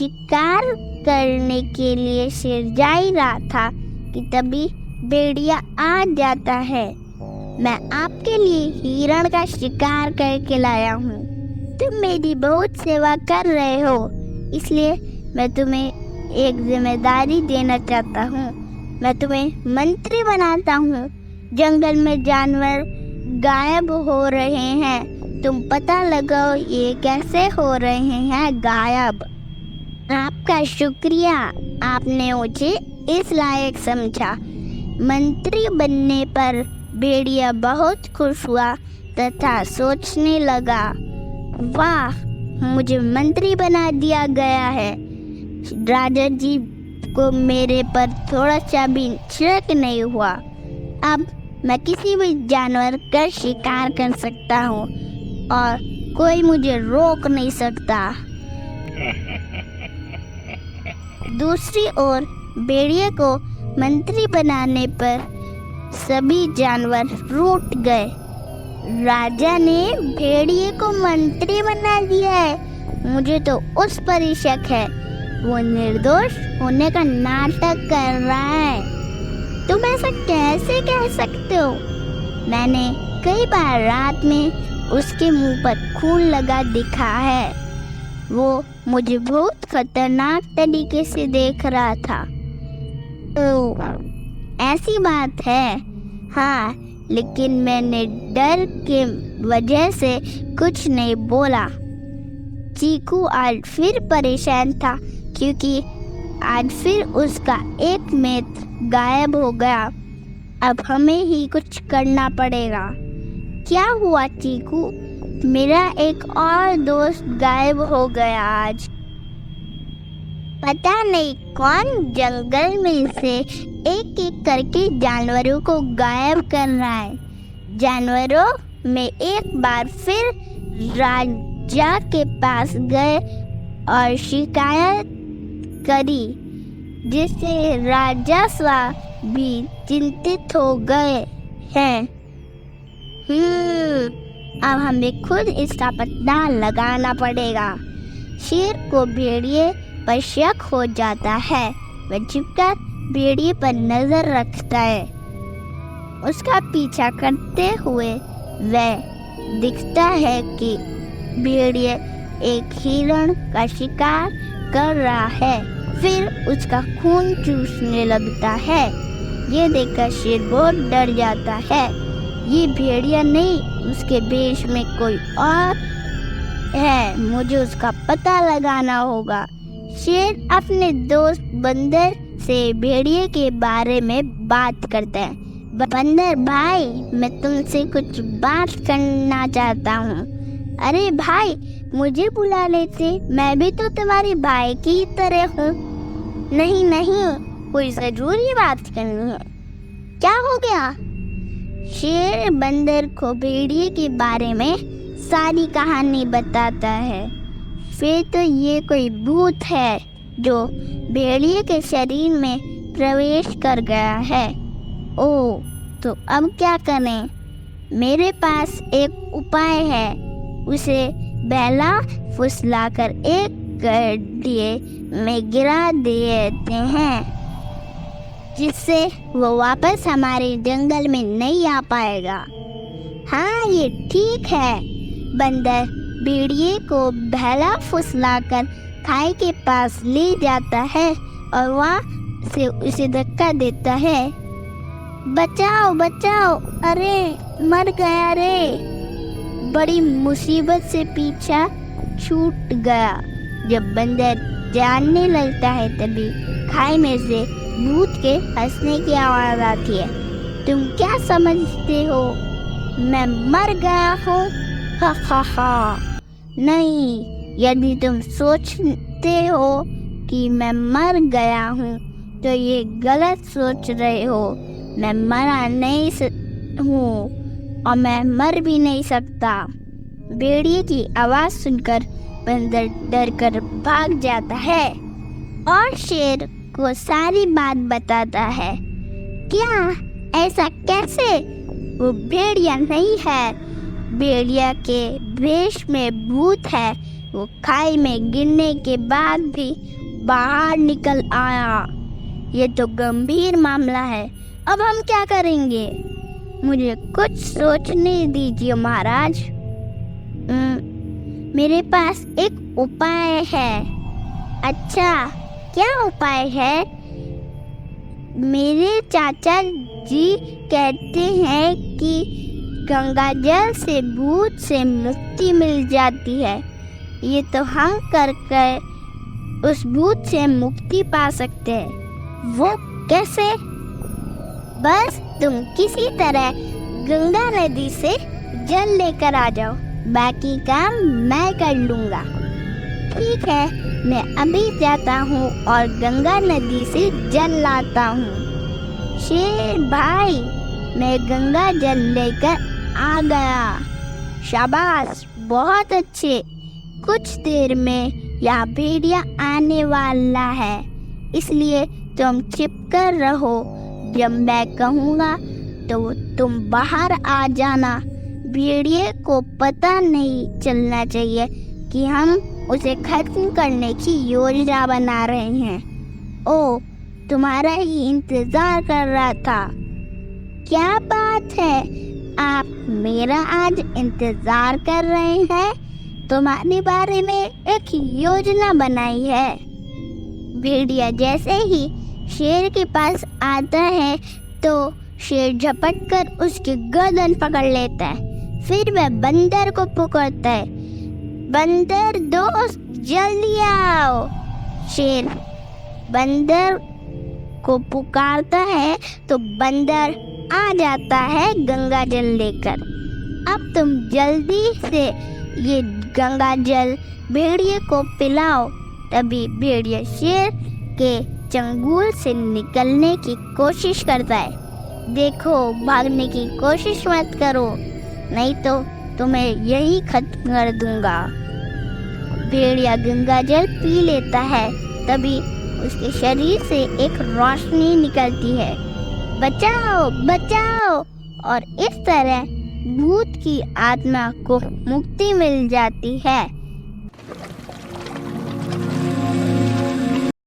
शिकार करने के लिए शेर जा ही रहा था कि तभी भेड़िया आ जाता है। मैं आपके लिए हिरण का शिकार करके लाया हूँ। तुम मेरी बहुत सेवा कर रहे हो, इसलिए मैं तुम्हें एक जिम्मेदारी देना चाहता हूँ। मैं तुम्हें मंत्री बनाता हूँ। जंगल में जानवर गायब हो रहे हैं, तुम पता लगाओ ये कैसे हो रहे हैं गायब। आपका शुक्रिया, आपने मुझे इस लायक समझा। मंत्री बनने पर भेड़िया बहुत खुश हुआ तथा सोचने लगा, वाह, मुझे मंत्री बना दिया गया है। राजा जी को मेरे पर थोड़ा सा भी शक नहीं हुआ। अब मैं किसी भी जानवर का शिकार कर सकता हूँ और कोई मुझे रोक नहीं सकता। दूसरी ओर भेड़िए को मंत्री बनाने पर सभी जानवर रूठ गए। राजा ने भेड़िए को मंत्री बना दिया है, मुझे तो उस पर ही शक है। वो निर्दोष होने का नाटक कर रहा है। तुम ऐसा कैसे कह सकते हो? मैंने कई बार रात में उसके मुंह पर खून लगा दिखा है। वो मुझे बहुत खतरनाक तरीके से देख रहा था। तो ऐसी बात है? हाँ, लेकिन मैंने डर के वजह से कुछ नहीं बोला। चीकू आज फिर परेशान था क्योंकि आज फिर उसका एक मित्र गायब हो गया। अब हमें ही कुछ करना पड़ेगा। क्या हुआ चीकू? मेरा एक और दोस्त गायब हो गया आज। पता नहीं कौन जंगल में से एक एक करके जानवरों को गायब कर रहा है। जानवरों में एक बार फिर राजा के पास गए और शिकायत करी, जिससे राजस्व भी चिंतित हो गए हैं। अब हमें खुद इसका पता लगाना पड़ेगा। शेर को भेड़िए पर शक हो जाता है। वह छिपकर भेड़िए पर नजर रखता है। उसका पीछा करते हुए वह दिखता है कि भेड़िए एक हिरण का शिकार कर रहा है। फिर उसका खून चूसने लगता है। ये देखकर शेर बहुत डर जाता है। ये भेड़िया नहीं, उसके भेष में कोई और है। मुझे उसका पता लगाना होगा। शेर अपने दोस्त बंदर से भेड़िए के बारे में बात करता है। बंदर भाई, मैं तुमसे कुछ बात करना चाहता हूँ। अरे भाई, मुझे बुला लेते, मैं भी तो तुम्हारे भाई की तरह हूँ। नहीं नहीं, कोई जरूरी बात करनी है। क्या हो गया? शेर बंदर को भेड़िए के बारे में सारी कहानी बताता है। फिर तो ये कोई भूत है जो भेड़िए के शरीर में प्रवेश कर गया है। ओह, तो अब क्या करें? मेरे पास एक उपाय है। उसे बहला फुसलाकर एक गड्ढे में गिरा देते हैं, जिससे वो वापस हमारे जंगल में नहीं आ पाएगा। हाँ, ये ठीक है। बंदर भेड़िए को बहला फुसलाकर खाई के पास ले जाता है और वहाँ से उसे धक्का देता है। बचाओ बचाओ, अरे मर गया रे। बड़ी मुसीबत से पीछा छूट गया। जब बंदर जानने लगता है तभी खाई में से भूत के हंसने की आवाज आती है। तुम क्या समझते हो, मैं मर गया हूँ? हा हा हा। नहीं, यदि तुम सोचते हो कि मैं मर गया हूँ तो ये गलत सोच रहे हो। मैं मरा नहीं हूँ और मैं मर भी नहीं सकता। भेड़िए की आवाज सुनकर बंदर डर कर भाग जाता है और शेर को सारी बात बताता है। क्या? ऐसा कैसे? वो भेड़िया नहीं है, भेड़िया के भेष में भूत है। वो खाई में गिरने के बाद भी बाहर निकल आया। ये तो गंभीर मामला है, अब हम क्या करेंगे? मुझे कुछ सोचने दीजिए महाराज। मेरे पास एक उपाय है। अच्छा, क्या उपाय है? मेरे चाचा जी कहते हैं कि गंगा जल से भूत से मुक्ति मिल जाती है। ये तो हम कर उस भूत से मुक्ति पा सकते हैं। वो कैसे? बस तुम किसी तरह गंगा नदी से जल लेकर आ जाओ, बाकी काम मैं कर लूँगा। ठीक है, मैं अभी जाता हूँ और गंगा नदी से जल लाता हूँ। शेर भाई, मैं गंगा जल लेकर आ गया। शाबाश, बहुत अच्छे। कुछ देर में यह भेड़िया आने वाला है, इसलिए तुम छिपकर रहो। जब मैं कहूँगा तो तुम बाहर आ जाना। भेड़िए को पता नहीं चलना चाहिए कि हम उसे खत्म करने की योजना बना रहे हैं। ओ, तुम्हारा ही इंतजार कर रहा था। क्या बात है, आप मेरा आज इंतजार कर रहे हैं? तुम्हारे बारे में एक योजना बनाई है। भेड़िया जैसे ही शेर के पास आता है तो शेर झपट कर उसकी गर्दन पकड़ लेता है। फिर वह बंदर को पुकारता है, बंदर दोस्त जल्दी आओ। शेर बंदर को पुकारता है तो बंदर आ जाता है गंगा जल लेकर। अब तुम जल्दी से ये गंगा जल भेड़िए को पिलाओ। तभी भेड़िया शेर के चंगुल से निकलने की कोशिश करता है। देखो, भागने की कोशिश मत करो, नहीं तो तुम्हें यही खत्म कर दूंगा। भेड़िया गंगा जल पी लेता है। तभी उसके शरीर से एक रोशनी निकलती है। बचाओ बचाओ! और इस तरह भूत की आत्मा को मुक्ति मिल जाती है।